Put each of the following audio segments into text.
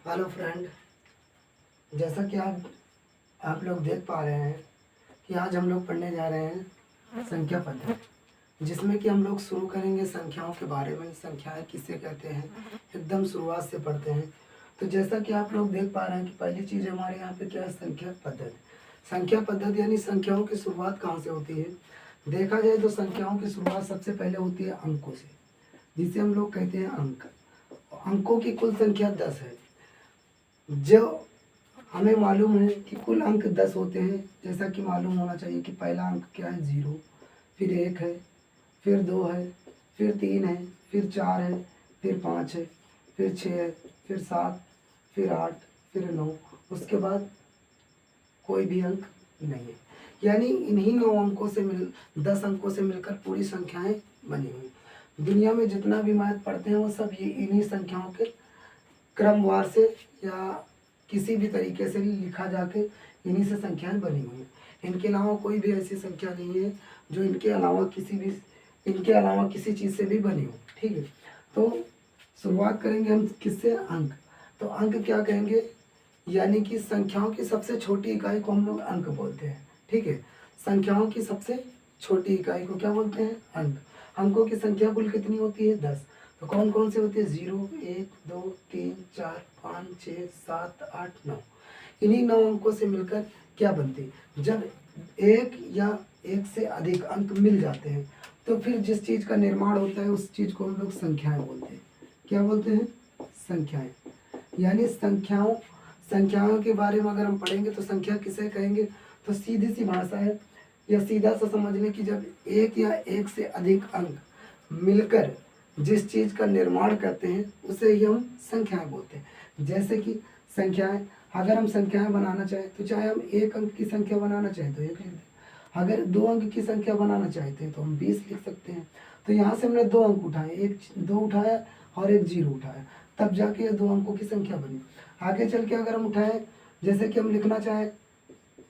Hello friend, जैसा कि आप लोग देख पा रहे हैं कि आज हम लोग पढ़ने जा रहे हैं संख्या पद्धति, जिसमें कि हम लोग शुरू करेंगे संख्याओं के बारे में। संख्याएं किसे कहते हैं, एकदम शुरुआत से पढ़ते हैं। तो जैसा कि आप लोग देख पा रहे हैं कि पहली चीज़ हमारे यहाँ पे क्या है, संख्या पद्धति। संख्या पद्धति यानी संख्याओं की शुरुआत कहाँ से होती है। देखा जाए तो संख्याओं की शुरुआत सबसे पहले होती है अंकों से, जिसे हम लोग कहते हैं अंक। अंकों की कुल संख्या 10 है। जो हमें मालूम है कि कुल अंक 10 होते हैं, जैसा कि मालूम होना चाहिए कि पहला अंक क्या है, 0, फिर 1 है, फिर 2 है, फिर 3 है, फिर 4 है, फिर 5 है, फिर 6 है, फिर 7, फिर 8, फिर 9। उसके बाद कोई भी अंक नहीं है। यानी इन्हीं 9 अंकों से 10 अंकों से मिलकर पूरी संख्याएं बनी हुई। दुनिया में जितना भी मैथ पढ़ते हैं वो सब ये इन्हीं संख्याओं के क्रमवार से या किसी भी तरीके से लिखा जाके इन्हीं से संख्याएं बनी हुई हैं। इनके अलावा कोई भी ऐसी संख्या नहीं है जो इनके अलावा किसी चीज़ से भी बनी हो। ठीक है, तो शुरुआत करेंगे हम किससे, अंक। तो अंक क्या कहेंगे, यानी कि संख्याओं की सबसे छोटी इकाई को हम लोग अंक बोलते हैं। ठीक है, संख्याओं की सबसे छोटी इकाई को क्या बोलते हैं, अंक। अंकों की संख्या कुल कितनी होती है, 10। तो कौन कौन से होते हैं, 0, 1, 2, 3, 4, 5, 6, 7, 8, 9। इन्हीं 9 अंकों से मिलकर क्या बनती है, जब एक या एक से अधिक अंक मिल जाते हैं तो फिर जिस चीज़ का निर्माण होता है उस चीज़ को हम लोग संख्याएं बोलते हैं। क्या बोलते हैं, संख्याएं। यानी संख्याओं के बारे में अगर हम पढ़ेंगे तो संख्या किसे कहेंगे, तो सीधी सी भाषा है या सीधा सा समझ लें कि जब एक या एक से अधिक अंक मिलकर जिस चीज़ का निर्माण करते हैं उसे ही हम संख्याएं बोलते हैं। जैसे कि संख्याएं, अगर हम संख्याएं बनाना चाहें तो चाहे हम 1 अंक की संख्या बनाना चाहें तो 1 लिख दें, अगर 2 अंक की संख्या बनाना चाहते हैं तो हम 20 लिख सकते हैं। तो यहाँ से हमने 2 अंक उठाए, एक 2 उठाया और एक 0 उठाया, तब जाके ये 2 अंकों की संख्या बनी। आगे चल के अगर हम उठाएं, जैसे कि हम लिखना चाहें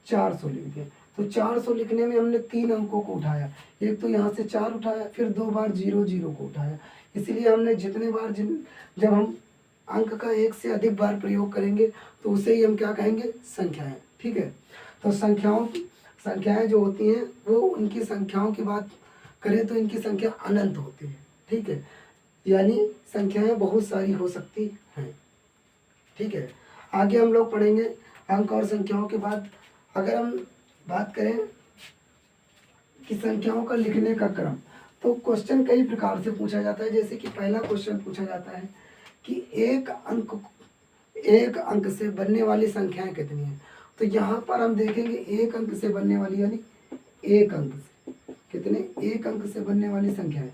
400 लिख दें, तो 400 लिखने में हमने 3 अंकों को उठाया, एक तो यहाँ से 4 उठाया, फिर 2 बार 0 0 को उठाया। इसलिए हमने जितने बार जब हम अंक का एक से अधिक बार प्रयोग करेंगे तो उसे ही हम क्या कहेंगे, संख्याएं। ठीक है, तो संख्याएं जो होती हैं वो, उनकी संख्याओं की बात करें तो इनकी संख्या अनंत होती है। ठीक है, यानी संख्याएं बहुत सारी हो सकती हैं। ठीक है, आगे हम लोग पढ़ेंगे अंक और संख्याओं के बाद। अगर हम बात करें कि संख्याओं का लिखने का क्रम, तो क्वेश्चन कई प्रकार से पूछा जाता है। जैसे कि पहला क्वेश्चन पूछा जाता है कि एक अंक से बनने वाली संख्याएं कितनी हैं। तो यहाँ पर हम देखेंगे एक अंक से बनने वाली, यानी एक अंक से कितने, एक अंक से बनने वाली संख्याएं।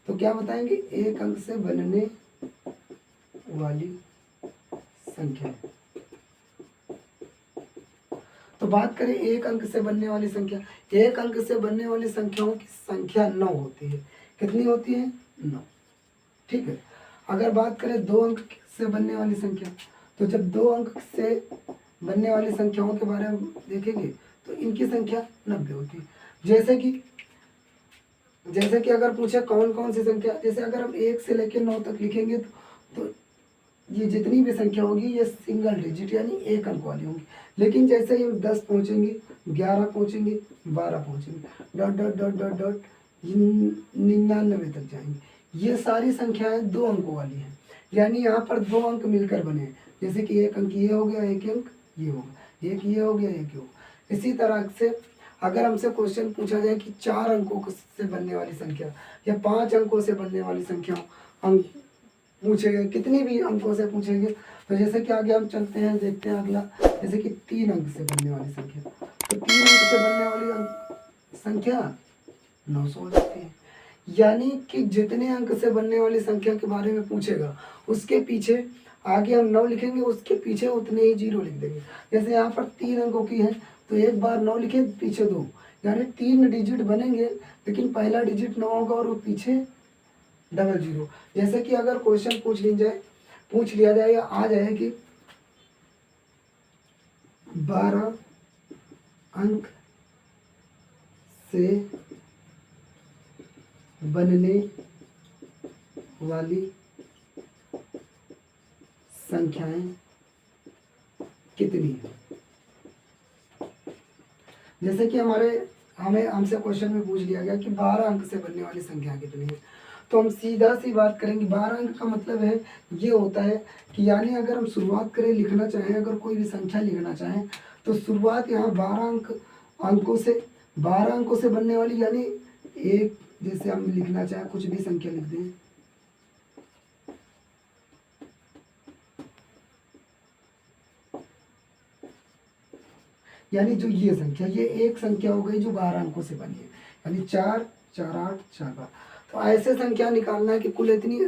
तो क्या बताएंगे, एक अंक से बनने वाली संख्या। तो बात करें एक अंक से बनने वाली संख्या, एक अंक से बनने वाली संख्याओं की संख्या 9 होती है। कितनी होती है, 9। ठीक है, अगर बात करें 2 अंक से बनने वाली संख्या, तो जब 2 अंक से बनने वाली संख्याओं के बारे में देखेंगे तो इनकी संख्या 90 होती है। जैसे कि अगर पूछे कौन कौन सी संख्या, जैसे अगर हम 1 से लेकर 9 तक लिखेंगे तो ये जितनी भी संख्या होगी ये सिंगल डिजिट यानी एक अंक वाली होंगी। लेकिन जैसे ही हम 10 पहुँचेंगे, 11 पहुँचेंगे, 12 पहुँचेंगे, dot dot dot dot dot 99 तक जाएंगे। ये सारी संख्याएं 2 अंकों वाली हैं, यानी यहाँ पर 2 अंक मिलकर बने हैं। जैसे कि एक अंक ये हो गया, एक अंक ये होगा, एक ये हो गया, एक ये होगा। इसी तरह से अगर हमसे क्वेश्चन पूछा जाए कि 4 अंकों से बनने वाली संख्या या 5 अंकों से बनने वाली संख्या अंक पूछेंगे, कितनी भी अंकों से पूछेंगे, तो जैसे कि आगे हम चलते हैं, देखते हैं अगला। जैसे कि 3 अंक से बनने वाली संख्या, तो 3 अंक से बनने वाली संख्या 900 हो जाती है। यानी कि जितने अंक से बनने वाली संख्या के बारे में पूछेगा उसके पीछे आगे हम 9 लिखेंगे, उसके पीछे उतने ही 0 लिख देंगे। जैसे यहाँ पर 3 अंकों की है तो एक बार 9 लिखे, पीछे 2, यानी 3 डिजिट बनेंगे, लेकिन पहला डिजिट 9 होगा और वो पीछे डबल 0। जैसे कि अगर क्वेश्चन पूछ लिया जाए या आ जाए कि 12 अंक से बनने वाली संख्याएं कितनी है। जैसे कि हमसे क्वेश्चन में पूछ लिया गया कि 12 अंक से बनने वाली संख्या कितनी है, तो हम सीधा सी बात करेंगे। 12 अंक का मतलब है ये होता है कि यानी अगर हम शुरुआत करें लिखना चाहें, अगर कोई भी संख्या लिखना चाहें तो शुरुआत यहाँ 12 अंकों से बनने वाली, यानी एक, जैसे हम लिखना चाहें कुछ भी संख्या लिख दें, यानी जो ये संख्या, ये एक संख्या हो गई जो 12 अंकों से बनी है, यानी 4 4 8 4 12। तो ऐसे संख्या निकालना है कि कुल इतनी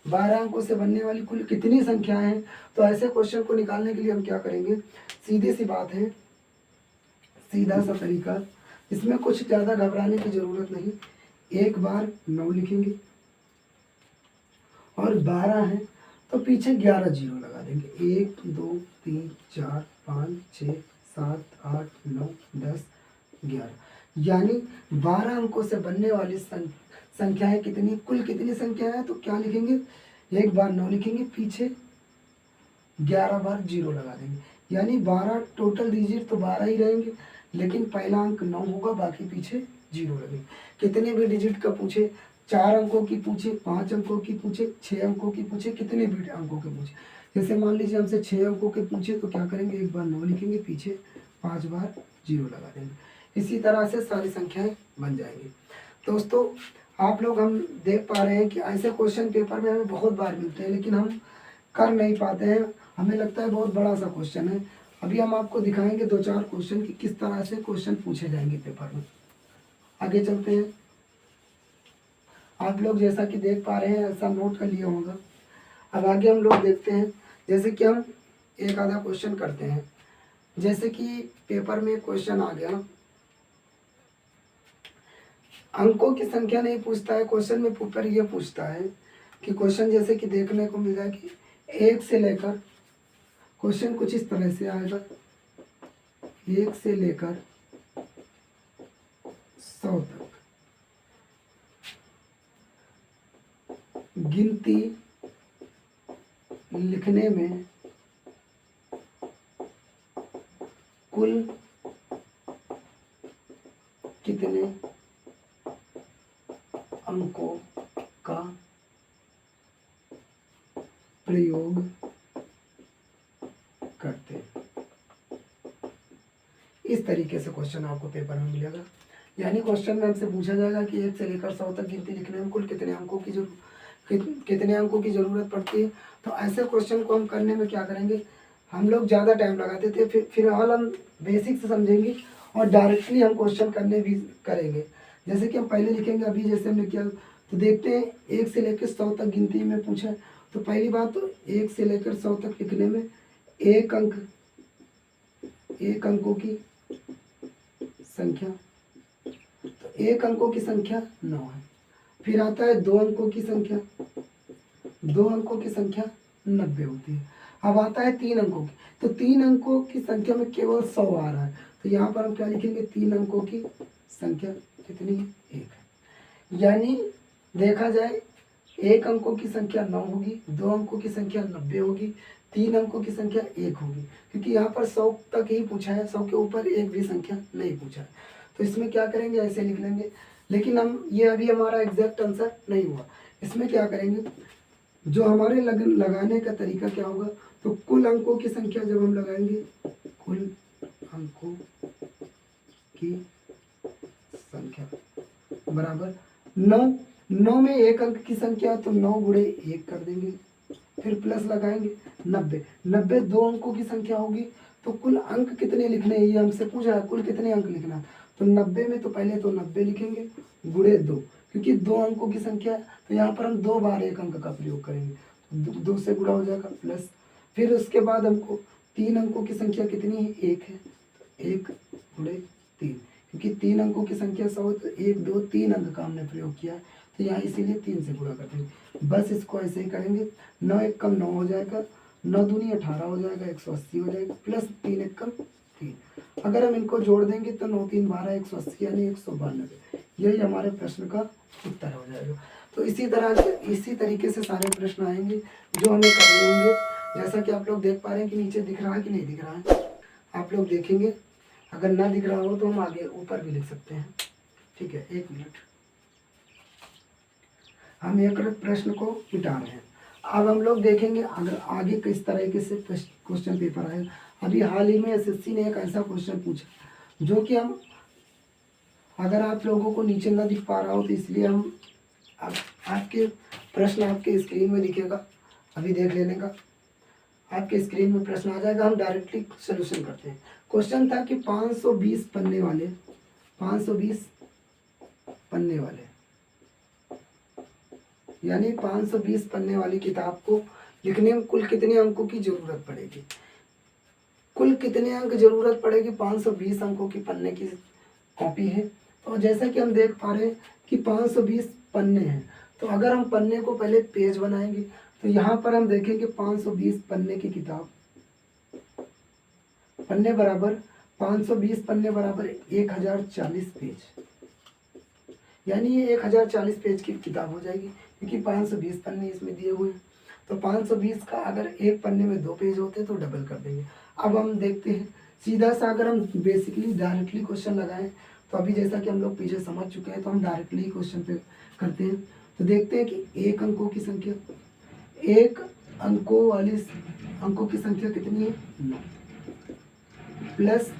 12 अंकों से बनने वाली कुल कितनी संख्या है। तो ऐसे क्वेश्चन को निकालने के लिए हम क्या करेंगे, सीधी सी बात है, सीधा सा तरीका, इसमें कुछ ज़्यादा घबराने की ज़रूरत नहीं। एक बार 9 लिखेंगे और 12 है तो पीछे 11 जीरो लगा देंगे। 1 2 3 4 5 6 7 8 9 10 11, यानी 12 अंकों से बनने वाली संख्याएं कितनी, कुल कितनी संख्या है। तो क्या लिखेंगे, एक बार 9 लिखेंगे, पीछे 11 बार जीरो लगा देंगे, यानी 12 टोटल डिजिट तो 12 ही रहेंगे, लेकिन पहला अंक 9 होगा, बाकी पीछे जीरो लगेंगे। कितने भी डिजिट का पूछे, 4 अंकों की पूछे, 5 अंकों की पूछे, 6 अंकों की पूछे, कितने भी अंकों के पूछे, जैसे मान लीजिए हमसे 6 अंकों के पूछे तो क्या करेंगे, एक बार 9 लिखेंगे, पीछे 5 बार जीरो लगा देंगे। इसी तरह से सारी संख्याएं बन जाएंगी। दोस्तों आप लोग, हम देख पा रहे हैं कि ऐसे क्वेश्चन पेपर में हमें बहुत बार मिलते हैं, लेकिन हम कर नहीं पाते हैं, हमें लगता है बहुत बड़ा सा क्वेश्चन है। अभी हम आपको दिखाएंगे 2-4 क्वेश्चन कि किस तरह से क्वेश्चन पूछे जाएंगे पेपर में। आगे चलते हैं। आप लोग जैसा कि देख पा रहे हैं, ऐसा नोट कर लिया होगा। अब आगे हम लोग देखते हैं, जैसे कि हम एक आधा क्वेश्चन करते हैं। जैसे कि पेपर में क्वेश्चन आ गया, अंकों की संख्या नहीं पूछता है क्वेश्चन में, पेपर ये पूछता है कि क्वेश्चन जैसे कि देखने को मिल जाए कि 1 से लेकर, क्वेश्चन कुछ इस तरह से आएगा, 1 से लेकर 100 तक गिनती लिखने में कुल कितने अंकों का प्रयोग करते हैं। इस तरीके से क्वेश्चन आपको पेपर में मिलेगा। यानी क्वेश्चन में हमसे पूछा जाएगा कि 1 से लेकर 100 तक गिनती लिखने में कुल कितने अंकों की जरूरत पड़ती है। तो ऐसे क्वेश्चन को हम करने में क्या करेंगे, हम लोग ज़्यादा टाइम लगाते थे, फिलहाल हम बेसिक से समझेंगे और डायरेक्टली हम क्वेश्चन करने भी करेंगे। जैसे कि हम पहले लिखेंगे, अभी जैसे हमने किया, तो देखते हैं 1 से लेकर 100 तक गिनती में पूछा। तो पहली बात तो 1 से लेकर 100 तक लिखने में एक अंकों की संख्या, तो एक अंकों की संख्या 9 है। फिर आता है 2 अंकों की संख्या, 2 अंकों की संख्या 90 होती है। अब आता है 3 अंकों की, तो 3 अंकों की संख्या में केवल 100 आ रहा है, तो यहाँ पर हम क्या लिखेंगे, 3 अंकों की संख्या कितनी है, 1 है। यानी देखा जाए 1 अंकों की संख्या 9 होगी, 2 अंकों की संख्या 90 होगी, 3 अंकों की संख्या 1 होगी, क्योंकि यहाँ पर 100 तक ही पूछा है, 100 के ऊपर एक भी संख्या नहीं पूछा है। तो इसमें क्या करेंगे, ऐसे लिख लेंगे। लेकिन हम ये अभी हमारा एग्जैक्ट आंसर नहीं हुआ। इसमें क्या करेंगे, जो हमारे लगाने का तरीका क्या होगा, तो कुल अंकों की संख्या जब हम लगाएंगे, कुल अंकों की संख्या बराबर 9 में 1 अंक की संख्या, तो 9 गुणे 1 कर देंगे, फिर प्लस लगाएंगे 90 2 अंकों की संख्या होगी, तो कुल अंक कितने लिखने हैं, ये हमसे पूछ रहा है कुल कितने अंक लिखना है। तो 90 में तो पहले तो 90 लिखेंगे गुणे 2, क्योंकि 2 अंकों की संख्या है, तो यहाँ पर हम 2 बार 1 अंक का प्रयोग करेंगे, 2 से गुणा हो जाएगा प्लस। फिर उसके बाद हमको 3 अंकों की संख्या कितनी है, 1 है, तो 1 गुणे 3, क्योंकि 3 अंकों की संख्या 100, तो 1 2 3 अंक का हमने प्रयोग किया, तो यहाँ इसीलिए 3 से गुणा कर देंगे। बस इसको ऐसे ही करेंगे, 9 1 कम 9 हो जाएगा, 9 दूनी 18 हो जाएगा, 180 हो जाएगा, प्लस 3 1 कम 3। अगर हम इनको जोड़ देंगे तो 9 3 12 180 यानी 192, यही हमारे प्रश्न का उत्तर हो जाएगा। तो इसी तरीके से सारे प्रश्न आएंगे जो हमें करने होंगे। जैसा कि आप लोग देख पा रहे हैं कि नीचे दिख रहा है कि नहीं दिख रहा है। आप लोग देखेंगे, अगर ना दिख रहा हो तो हम आगे ऊपर भी लिख सकते हैं। ठीक है, 1 मिनट, हम एक प्रश्न को मिटा रहे हैं। अब हम लोग देखेंगे अगर आगे किस तरीके से क्वेश्चन पेपर आएगा। अभी हाल ही में एसएससी ने एक ऐसा क्वेश्चन पूछा जो कि हम, अगर आप लोगों को नीचे ना दिख पा रहा हो तो इसलिए हम आपके प्रश्न आपके स्क्रीन में दिखेगा, अभी देख लेने का। आपके स्क्रीन में प्रश्न आ जाएगा, हम डायरेक्टली सोल्यूशन करते हैं। क्वेश्चन था कि 520 पन्ने वाले, 520 पन्ने वाले यानी 520 पन्ने वाली किताब को लिखने में कुल कितने अंकों की जरूरत पड़ेगी। कुल कितने अंक जरूरत पड़ेगी, 520 अंकों की पन्ने की कॉपी है। तो जैसा कि हम देख पा रहे हैं कि 520 पन्ने हैं, तो अगर हम पन्ने को पहले पेज बनाएंगे तो यहाँ पर हम देखेंगे 520 पन्ने की किताब, पन्ने बराबर 520 पन्ने बराबर 1040 पेज, यानी ये 1040 पेज की किताब हो जाएगी, क्योंकि 520 पन्ने इसमें दिए हुए हैं। तो 520 का अगर एक पन्ने में 2 पेज होते तो डबल कर देंगे। अब हम देखते हैं सीधा सा, अगर हम बेसिकली डायरेक्टली क्वेश्चन लगाएं तो अभी जैसा कि हम लोग पीछे समझ चुके हैं तो हम डायरेक्टली क्वेश्चन पे करते हैं। तो देखते हैं कि एक अंकों की संख्या, एक अंकों की संख्या कितनी है, 9, प्लस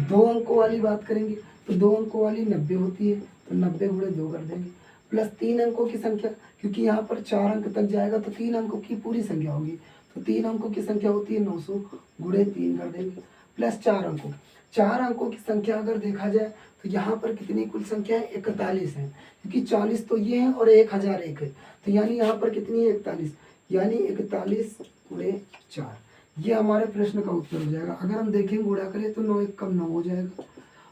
2 अंकों वाली बात करेंगे तो 2 अंकों वाली 90 होती है, तो 90 गुणे 2 कर देंगे। प्लस 3 अंकों की संख्या, क्योंकि यहाँ पर 4 अंक तक जाएगा तो 3 अंकों की पूरी संख्या होगी, तो 3 अंकों की संख्या होती है 900 गुणे 3 कर देंगे। प्लस 4 अंकों की संख्या अगर देखा जाए तो यहाँ पर कितनी कुल संख्या है, 41 है, क्योंकि 40 तो ये है और 1001 है, तो यानी यहाँ पर कितनी है, 41, यानी 41 गुणे 4, ये हमारे प्रश्न का उत्तर हो जाएगा। अगर हम देखें गुणा करें तो 9 एक कम 9 हो जाएगा,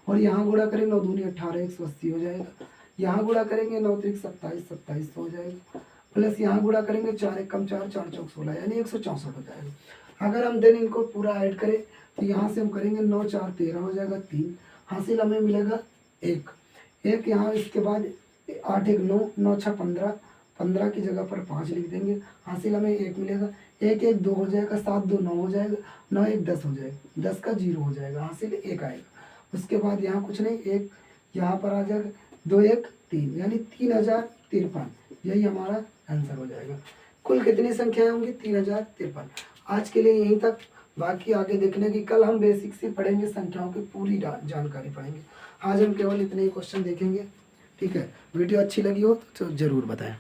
और यहाँ गुणा करें 9 दूनी 18, 180 हो जाएगा। यहाँ गुणा करेंगे 9 त्रिक 27, 27 हो जाएगा। प्लस यहाँ गुणा करेंगे 4 एक कम 4, 4 चौक 16, यानी 164 हो जाएगा। अगर हम देन इनको पूरा ऐड करें तो यहाँ से हम करेंगे 9 4 13 हो जाएगा 3, हासिल हमें मिलेगा 1, यहाँ इसके बाद 8 1 9, 9 6 15, 15 की जगह पर 5 लिख देंगे, हासिल हमें 1 मिलेगा, 1 1 2 हो जाएगा, 7 2 9 हो जाएगा, 9 1 10 हो जाएगा, 10 का 0 हो जाएगा, हासिल 1 आएगा। उसके बाद यहाँ कुछ नहीं, 1 यहाँ पर आ जाएगा, 2 1 3, यानी 3053, यही हमारा आंसर हो जाएगा। कुल कितनी संख्याएं होंगी, 3053। आज के लिए यहीं तक, बाकी आगे देखने की कल हम बेसिक से पढ़ेंगे, संख्याओं की पूरी जानकारी पढ़ेंगे। आज हम केवल इतने ही क्वेश्चन देखेंगे। ठीक है, वीडियो अच्छी लगी हो तो जरूर बताएं।